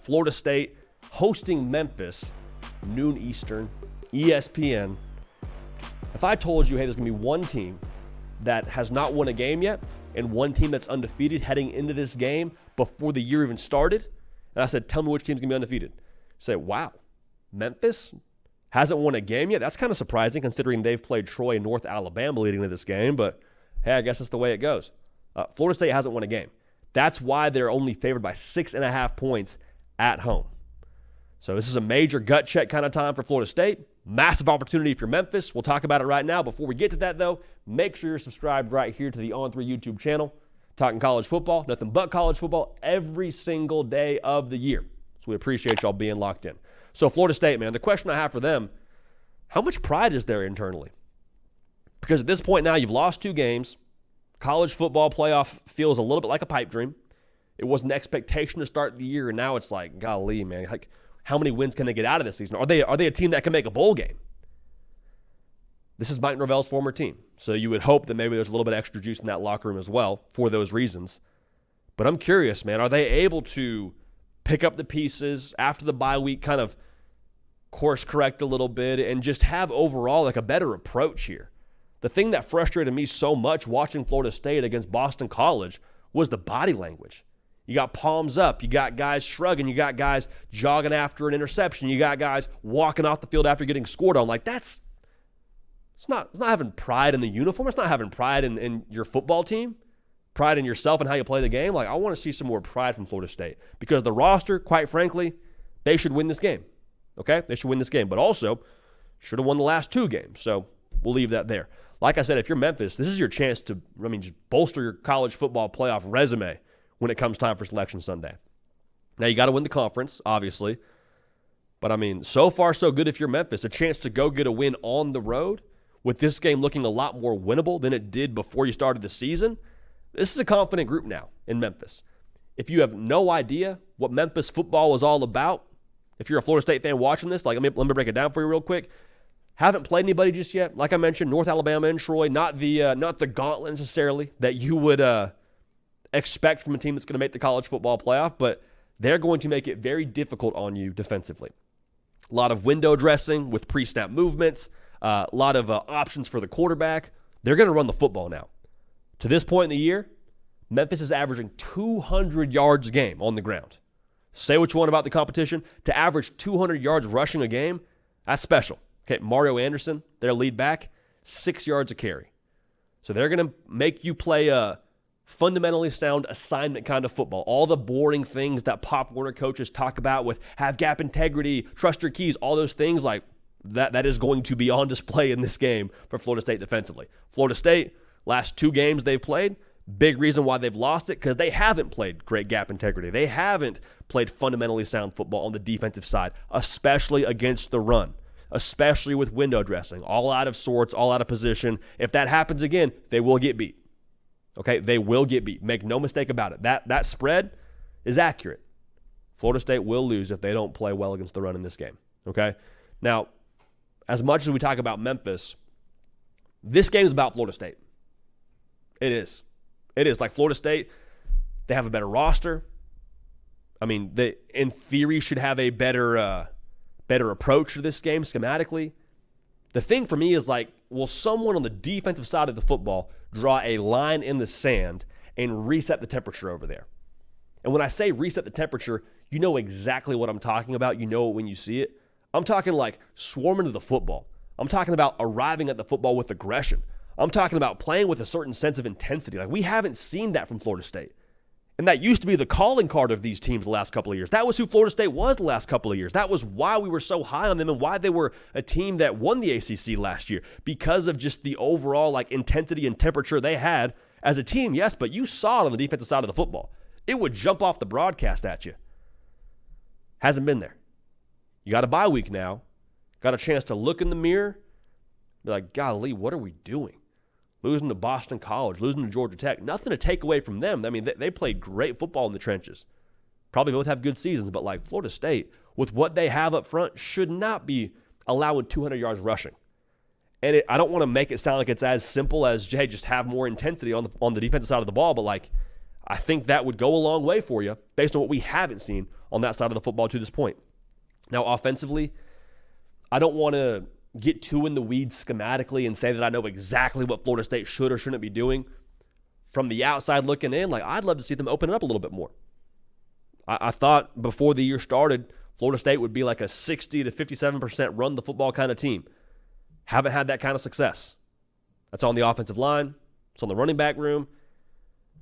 Florida State hosting Memphis, noon Eastern, ESPN. If I told you, hey, there's going to be one team that has not won a game yet and one team that's undefeated heading into this game before the year even started, and I said, tell me which team's going to be undefeated. Say, wow, Memphis hasn't won a game yet? That's kind of surprising considering they've played Troy and North Alabama leading into this game, but hey, I guess that's the way it goes. Florida State hasn't won a game. That's why they're only favored by 6.5 points at home. So this is a major gut check kind of time for Florida State. Massive opportunity for Memphis. We'll talk about it right now. Before we get to that, though, make sure you're subscribed right here to the On3 YouTube channel. Talking college football, nothing but college football every single day of the year. So we appreciate y'all being locked in. So Florida State, man, the question I have for them, how much pride is there internally? Because at this point now, you've lost 2 games. College football playoff feels a little bit like a pipe dream. It was an expectation to start the year, and now it's like, golly, man, like, how many wins can they get out of this season? Are they a team that can make a bowl game? This is Mike Norvell's former team, so you would hope that maybe there's a little bit of extra juice in that locker room as well for those reasons. But I'm curious, man, are they able to pick up the pieces after the bye week, kind of course correct a little bit, and just have overall like a better approach here? The thing that frustrated me so much watching Florida State against Boston College was the body language. You got palms up. You got guys shrugging. You got guys jogging after an interception. You got guys walking off the field after getting scored on. Like, it's not having pride in the uniform. It's not having pride in your football team, pride in yourself and how you play the game. Like, I want to see some more pride from Florida State because the roster, quite frankly, they should win this game. Okay? They should win this game, but also should have won the last 2 games. So we'll leave that there. Like I said, if you're Memphis, this is your chance to, just bolster your college football playoff resume when it comes time for Selection Sunday. Now, you got to win the conference, obviously. But, so far so good if you're Memphis. A chance to go get a win on the road with this game looking a lot more winnable than it did before you started the season. This is a confident group now in Memphis. If you have no idea what Memphis football is all about, if you're a Florida State fan watching this, let me break it down for you real quick. Haven't played anybody just yet. Like I mentioned, North Alabama and Troy, not the gauntlet necessarily that you would expect from a team that's going to make the college football playoff, but they're going to make it very difficult on you defensively. A lot of window dressing with pre-snap movements, a lot of options for the quarterback. They're going to run the football now. To this point in the year, Memphis is averaging 200 yards a game on the ground. Say what you want about the competition. To average 200 yards rushing a game, that's special. Okay, Mario Anderson, their lead back, 6 yards a carry. So they're going to make you play a fundamentally sound assignment kind of football. All the boring things that Pop Warner coaches talk about with have gap integrity, trust your keys, all those things like that is going to be on display in this game for Florida State defensively. Florida State, last 2 games they've played, big reason why they've lost it because they haven't played great gap integrity. They haven't played fundamentally sound football on the defensive side, especially against the run, especially with window dressing, all out of sorts, all out of position. If that happens again, they will get beat. Okay, they will get beat. Make no mistake about it. That spread is accurate. Florida State will lose if they don't play well against the run in this game. Okay? Now, as much as we talk about Memphis, this game is about Florida State. It is. It is. Like Florida State, they have a better roster. They, in theory, should have a better approach to this game schematically. The thing for me is will someone on the defensive side of the football draw a line in the sand and reset the temperature over there? And when I say reset the temperature, you know exactly what I'm talking about. You know it when you see it. I'm talking like swarming to the football. I'm talking about arriving at the football with aggression. I'm talking about playing with a certain sense of intensity. We haven't seen that from Florida State. And that used to be the calling card of these teams the last couple of years. That was who Florida State was the last couple of years. That was why we were so high on them and why they were a team that won the ACC last year, because of just the overall intensity and temperature they had as a team. Yes, but you saw it on the defensive side of the football. It would jump off the broadcast at you. Hasn't been there. You got a bye week now. Got a chance to look in the mirror, be like, golly, what are we doing? Losing to Boston College, losing to Georgia Tech. Nothing to take away from them. They played great football in the trenches. Probably both have good seasons, but Florida State, with what they have up front, should not be allowing 200 yards rushing. And I don't want to make it sound like it's as simple as, hey, just have more intensity on the defensive side of the ball, but I think that would go a long way for you based on what we haven't seen on that side of the football to this point. Now, offensively, I don't want to get too in the weeds schematically and say that I know exactly what Florida State should or shouldn't be doing. From the outside looking in, I'd love to see them open it up a little bit more. I thought before the year started, Florida State would be like a 60 to 57% run the football kind of team. Haven't had that kind of success. That's on the offensive line. It's on the running back room.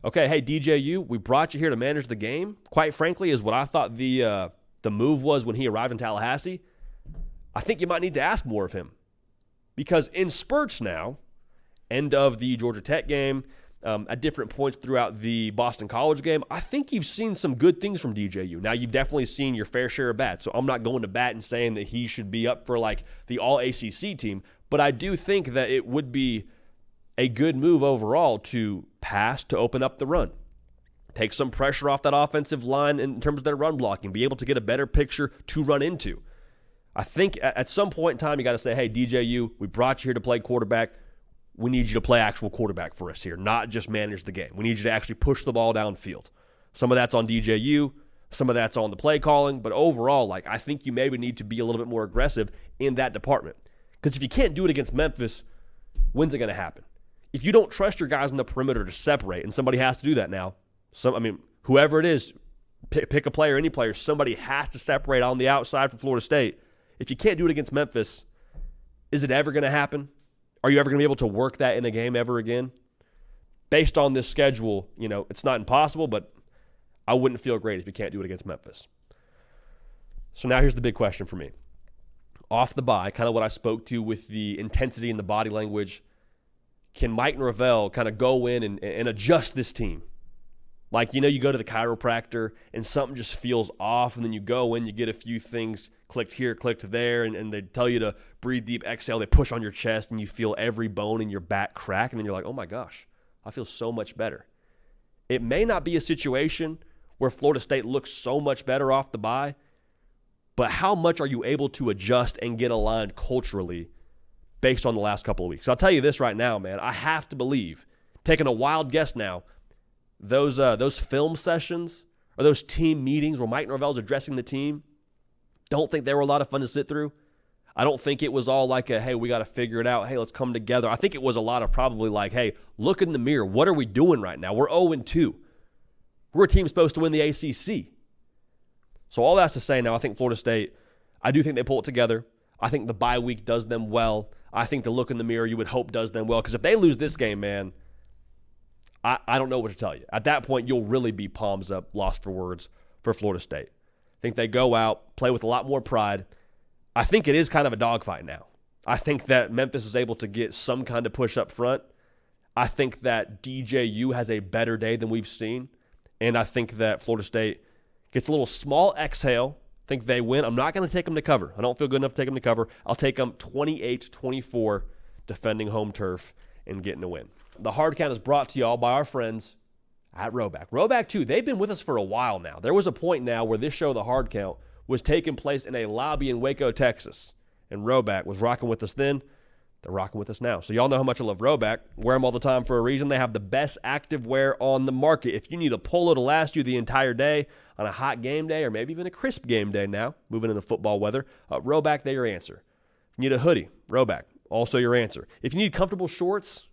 Okay, hey, DJU, we brought you here to manage the game. Quite frankly, is what I thought the move was when he arrived in Tallahassee. I think you might need to ask more of him. Because in spurts now, end of the Georgia Tech game, at different points throughout the Boston College game, I think you've seen some good things from DJU. Now, you've definitely seen your fair share of bad, so I'm not going to bat and saying that he should be up for like the all-ACC team, but I do think that it would be a good move overall to pass to open up the run. Take some pressure off that offensive line in terms of their run blocking, be able to get a better picture to run into. I think at some point in time, you got to say, hey, DJU, we brought you here to play quarterback. We need you to play actual quarterback for us here, not just manage the game. We need you to actually push the ball downfield. Some of that's on DJU. Some of that's on the play calling. But overall, I think you maybe need to be a little bit more aggressive in that department. Because if you can't do it against Memphis, when's it going to happen? If you don't trust your guys on the perimeter to separate, and somebody has to do that now, whoever it is, pick a player, any player, somebody has to separate on the outside for Florida State. If you can't do it against Memphis, is it ever going to happen? Are you ever going to be able to work that in a game ever again? Based on this schedule, it's not impossible, but I wouldn't feel great if you can't do it against Memphis. So now here's the big question for me. Off the bye, kind of what I spoke to with the intensity and the body language, can Mike Norvell kind of go in and adjust this team? You go to the chiropractor and something just feels off, and then you go in, you get a few things clicked here, clicked there, and they tell you to breathe deep, exhale. They push on your chest, and you feel every bone in your back crack, and then you're like, oh my gosh, I feel so much better. It may not be a situation where Florida State looks so much better off the bye, but how much are you able to adjust and get aligned culturally based on the last couple of weeks? I'll tell you this right now, man. I have to believe, taking a wild guess now, those film sessions or those team meetings where Mike Norvell's addressing the team, don't think they were a lot of fun to sit through. I don't think it was all like hey, we got to figure it out. Hey, let's come together. I think it was a lot of probably like, hey, look in the mirror. What are we doing right now? We're 0-2. We're a team supposed to win the ACC. So all that's to say now, I think Florida State, I do think they pull it together. I think the bye week does them well. I think the look in the mirror you would hope does them well. Because if they lose this game, man, I don't know what to tell you. At that point, you'll really be palms up, lost for words for Florida State. I think they go out, play with a lot more pride. I think it is kind of a dogfight now. I think that Memphis is able to get some kind of push up front. I think that DJU has a better day than we've seen. And I think that Florida State gets a little small exhale. I think they win. I'm not going to take them to cover. I don't feel good enough to take them to cover. I'll take them 28-24, defending home turf and getting a win. The Hard Count is brought to y'all by our friends at Roback. Roback, too, they've been with us for a while now. There was a point now where this show, The Hard Count, was taking place in a lobby in Waco, Texas. And Roback was rocking with us then. They're rocking with us now. So y'all know how much I love Roback. Wear them all the time for a reason. They have the best active wear on the market. If you need a polo to last you the entire day on a hot game day or maybe even a crisp game day now, moving into football weather, Roback, they're your answer. If you need a hoodie, Roback, also your answer. If you need comfortable shorts,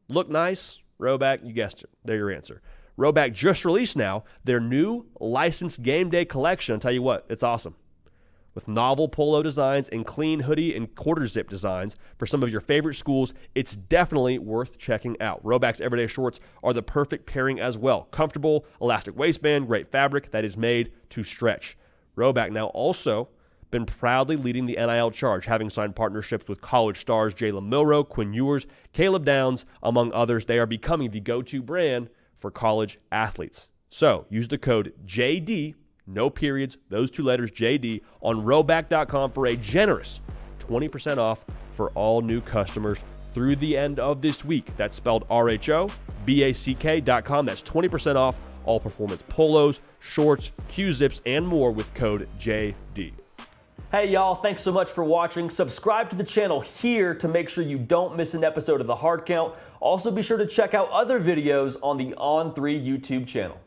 look nice, Roback, you guessed it, they're your answer. Roback just released now their new licensed game day collection. I'll tell you what, it's awesome. With novel polo designs and clean hoodie and quarter zip designs for some of your favorite schools, it's definitely worth checking out. Roback's everyday shorts are the perfect pairing as well. Comfortable, elastic waistband, great fabric that is made to stretch. Roback now also been proudly leading the NIL charge, having signed partnerships with college stars Jalen Milroe, Quinn Ewers, Caleb Downs, among others. They are becoming the go-to brand for college athletes. So use the code JD, no periods, those two letters, JD, on Roback.com for a generous 20% off for all new customers through the end of this week. That's spelled RHOBACK.com. That's 20% off all performance polos, shorts, Q-zips, and more with code JD. Hey y'all, thanks so much for watching. Subscribe to the channel here to make sure you don't miss an episode of The Hard Count. Also be sure to check out other videos on the On3 YouTube channel.